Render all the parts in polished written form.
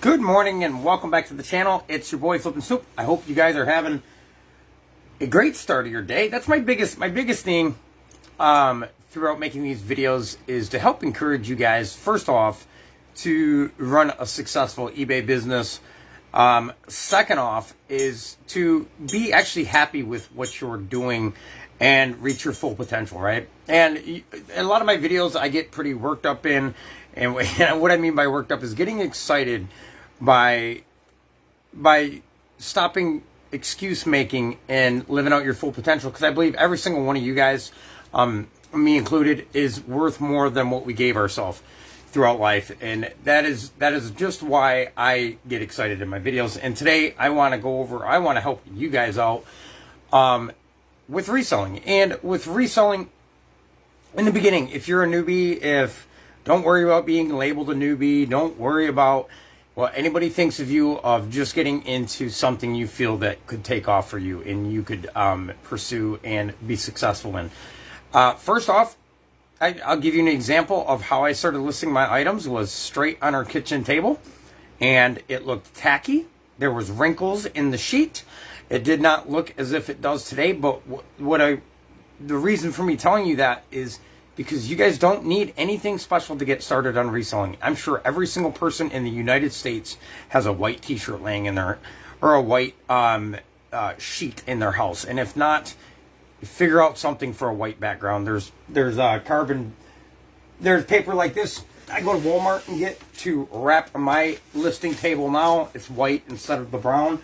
Good morning and welcome back to the channel. It's your boy FlippinStoop. I hope you guys are having a great start of your day. That's my biggest thing throughout making these videos is to help encourage you guys, first off, to run a successful eBay business. Second off is to be actually happy with what you're doing and reach your full potential, right? And a lot of my videos I get pretty worked up in, and what I mean by worked up is getting excited by stopping excuse making and living out your full potential, because I believe every single one of you guys, me included, is worth more than what we gave ourselves throughout life. And that is just why I get excited in my videos. And today I want to help you guys out with reselling. And with reselling, in the beginning, if you're a newbie, don't worry about being labeled a newbie. Don't worry about what anybody thinks of you, of just getting into something you feel that could take off for you and you could pursue and be successful in. First off, I'll give you an example of how I started listing my items. Was straight on our kitchen table, and it looked tacky. There was wrinkles in the sheet. It did not look as if it does today, but the reason for me telling you that is because you guys don't need anything special to get started on reselling. I'm sure every single person in the United States has a white t-shirt laying in there, or a white sheet in their house. And if not, figure out something for a white background. There's paper like this. I go to Walmart and get to wrap my listing table now. It's white instead of the brown.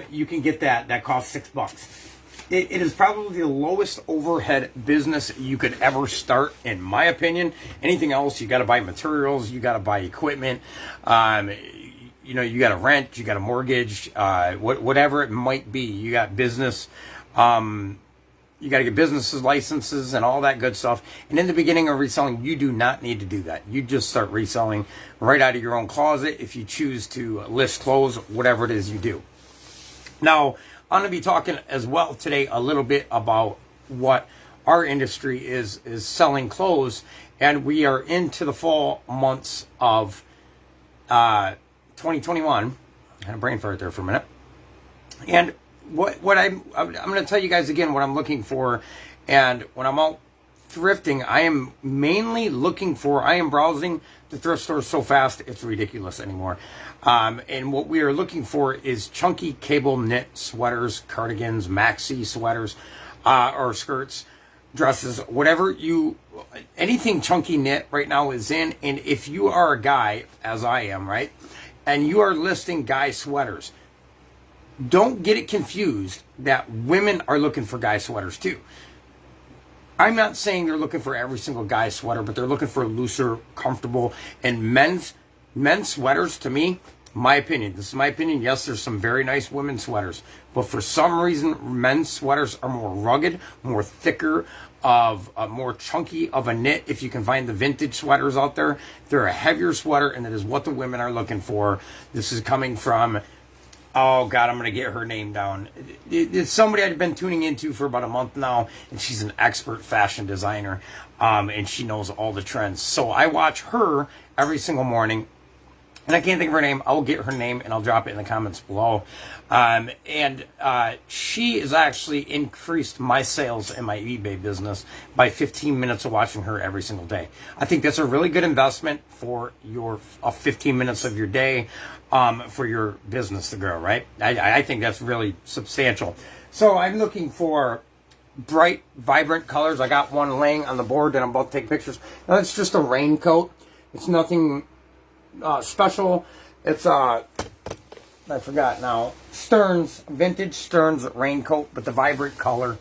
You can get that. That costs $6. It is probably the lowest overhead business you could ever start, in my opinion. Anything else, you got to buy materials, you got to buy equipment, you got to rent, you got to mortgage, whatever it might be. You got business, you got to get businesses licenses and all that good stuff. And in the beginning of reselling, you do not need to do that. You just start reselling right out of your own closet if you choose to list clothes, whatever it is you do. Now, I'm going to be talking as well today a little bit about what our industry is selling clothes, and we are into the fall months of 2021. I had a brain fart there for a minute. And what I'm going to tell you guys again what I'm looking for, and when I'm out thrifting, I am mainly looking for, I am browsing the thrift stores so fast it's ridiculous anymore. And what we are looking for is chunky cable knit sweaters, cardigans, maxi sweaters, or skirts, dresses, anything chunky knit right now is in. And if you are a guy, as I am, right, and you are listing guy sweaters, don't get it confused that women are looking for guy sweaters too. I'm not saying they're looking for every single guy's sweater, but they're looking for looser, comfortable, and men's sweaters. To me, this is my opinion. Yes, there's some very nice women's sweaters, but for some reason, men's sweaters are more rugged, more thicker, more chunky of a knit. If you can find the vintage sweaters out there, they're a heavier sweater, and that is what the women are looking for. This is coming from, oh God, I'm going to get her name down. It's somebody I've been tuning into for about a month now, and she's an expert fashion designer, and she knows all the trends. So I watch her every single morning, and I can't think of her name. I'll get her name, and I'll drop it in the comments below. She has actually increased my sales in my eBay business by 15 minutes of watching her every single day. I think that's a really good investment for your 15 minutes of your day, for your business to grow, right? I think that's really substantial. So I'm looking for bright, vibrant colors. I got one laying on the board that I'm about to take pictures. Now, it's just a raincoat. It's nothing special. It's I forgot now, vintage Stearns raincoat, but the vibrant color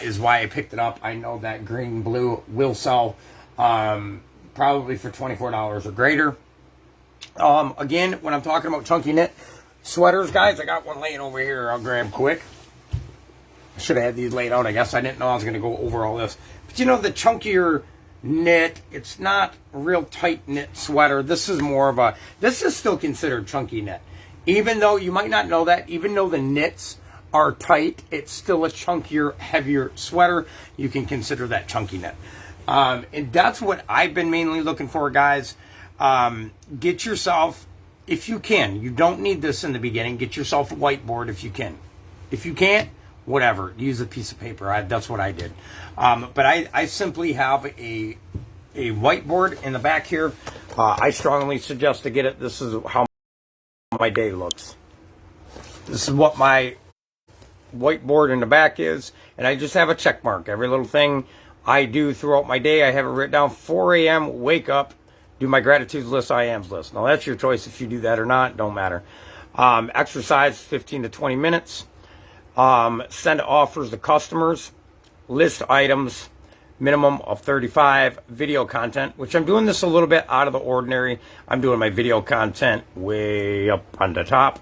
is why I picked it up. I know that green blue will sell probably for $24 or greater. Again, when I'm talking about chunky knit sweaters, guys, I got one laying over here I'll grab quick. I should have had these laid out. I guess I didn't know I was going to go over all this. But you know, the chunkier knit, it's not a real tight knit sweater. This is still considered chunky knit. Even though you might not know that, even though the knits are tight, it's still a chunkier, heavier sweater. You can consider that chunky knit. And that's what I've been mainly looking for, guys. Get yourself if you can, you don't need this in the beginning. Get yourself a whiteboard if you can. If you can't, whatever, use a piece of paper. That's what I did. But I simply have a whiteboard in the back here. I strongly suggest to get it. This is how my day looks. This is what my whiteboard in the back is, and I just have a check mark. Every little thing I do throughout my day, I have it written down. 4 a.m., wake up, do my gratitudes list, I ams list. Now, that's your choice if you do that or not. Don't matter. Exercise 15 to 20 minutes. Send offers to customers. List items. Minimum of 35. Video content, which I'm doing this a little bit out of the ordinary. I'm doing my video content way up on the top.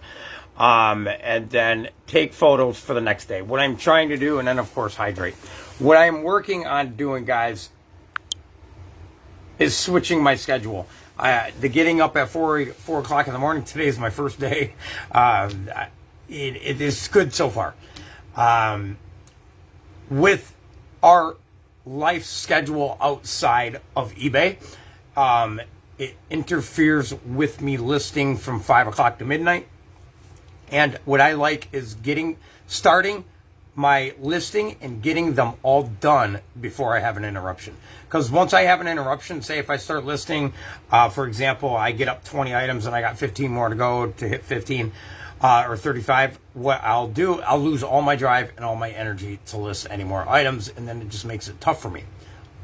And then take photos for the next day. What I'm trying to do, and then, of course, hydrate. What I'm working on doing, guys, is switching my schedule. The getting up at 4 o'clock in the morning, today is my first day. It is good so far. With our life schedule outside of eBay, it interferes with me listing from 5 o'clock to midnight. And what I like is starting my listing and getting them all done before I have an interruption. Because once I have an interruption, say if I start listing, for example, I get up 20 items and I got 15 more to go to hit 15 or 35, what I'll do, I'll lose all my drive and all my energy to list any more items, and then it just makes it tough for me.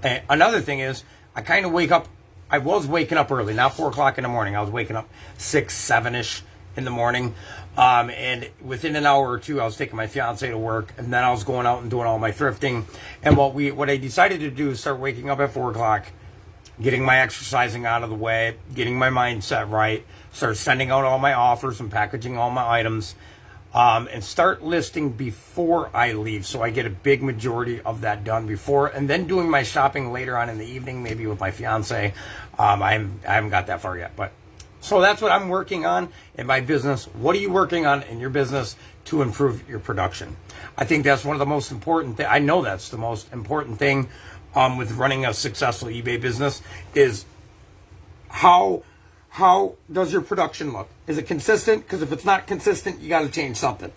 And another thing is, I kind of wake up, I was waking up early, not 4 o'clock in the morning. I was waking up 6, 7-ish in the morning. And within an hour or two, I was taking my fiance to work, and then I was going out and doing all my thrifting. And what I decided to do is start waking up at 4 o'clock, getting my exercising out of the way, getting my mindset right, start sending out all my offers and packaging all my items, and start listing before I leave, so I get a big majority of that done before, and then doing my shopping later on in the evening, maybe with my fiance. I haven't got that far yet, but so that's what I'm working on in my business. What are you working on in your business to improve your production? I think that's one of the most important things. I know that's the most important thing with running a successful eBay business is how does your production look? Is it consistent? Because if it's not consistent, you got to change something,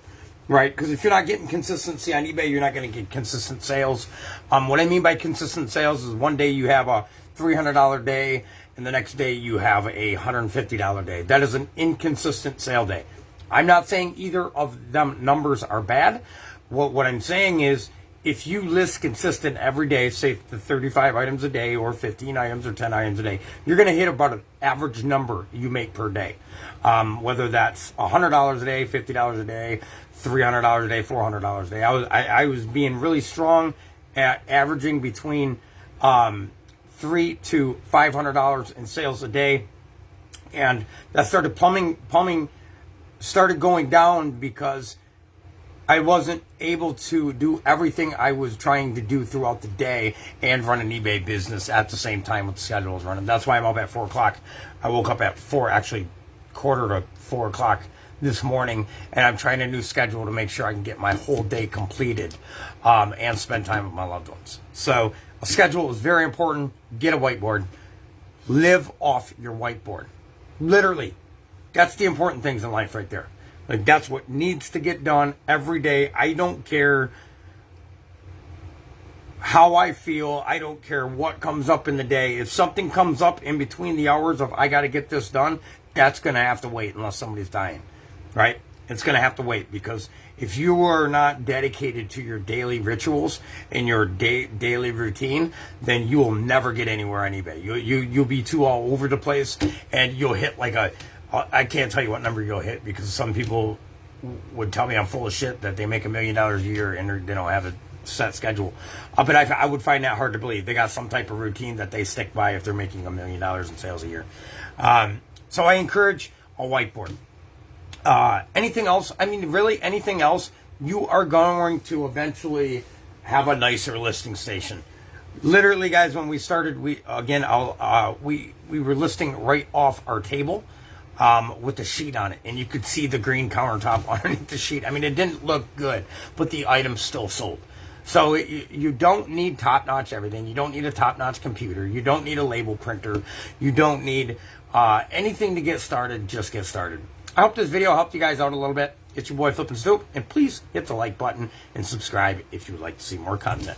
right? Because if you're not getting consistency on eBay, you're not going to get consistent sales. What I mean by consistent sales is one day you have a $300 day, and the next day you have a $150 day. That is an inconsistent sale day. I'm not saying either of them numbers are bad. What I'm saying is, if you list consistent every day, say the 35 items a day or 15 items or 10 items a day, you're going to hit about an average number you make per day. Whether that's $100 a day, $50 a day, $300 a day, $400 a day. I was being really strong at averaging between $300 to $500 in sales a day, and that started plumbing started going down because I wasn't able to do everything I was trying to do throughout the day and run an eBay business at the same time with the schedule was running. That's why I'm up at 4 o'clock. I woke up at 4, actually quarter to 4 o'clock this morning, and I'm trying a new schedule to make sure I can get my whole day completed and spend time with my loved ones. So a schedule is very important. Get a whiteboard. Live off your whiteboard. Literally. That's the important things in life right there. Like, that's what needs to get done every day. I don't care how I feel. I don't care what comes up in the day. If something comes up in between the hours of I got to get this done, that's going to have to wait unless somebody's dying, right? It's going to have to wait, because if you are not dedicated to your daily rituals and your daily routine, then you will never get anywhere on eBay. You'll be too all over the place, and you'll hit like I can't tell you what number you'll hit, because some people would tell me I'm full of shit that they make $1 million a year and they don't have a set schedule. But I would find that hard to believe. They got some type of routine that they stick by if they're making $1 million in sales a year. So I encourage a whiteboard. Anything else? I mean, really anything else, you are going to eventually have a nicer listing station. Literally, guys, when we started, we were listing right off our table. With the sheet on it, and you could see the green countertop underneath the sheet. I mean, it didn't look good, but the item still sold. So you don't need top-notch everything. You don't need a top-notch computer. You don't need a label printer. You don't need anything to get started. Just get started. I hope this video helped you guys out a little bit. It's your boy FlippinStoop, and please hit the like button and subscribe if you would like to see more content.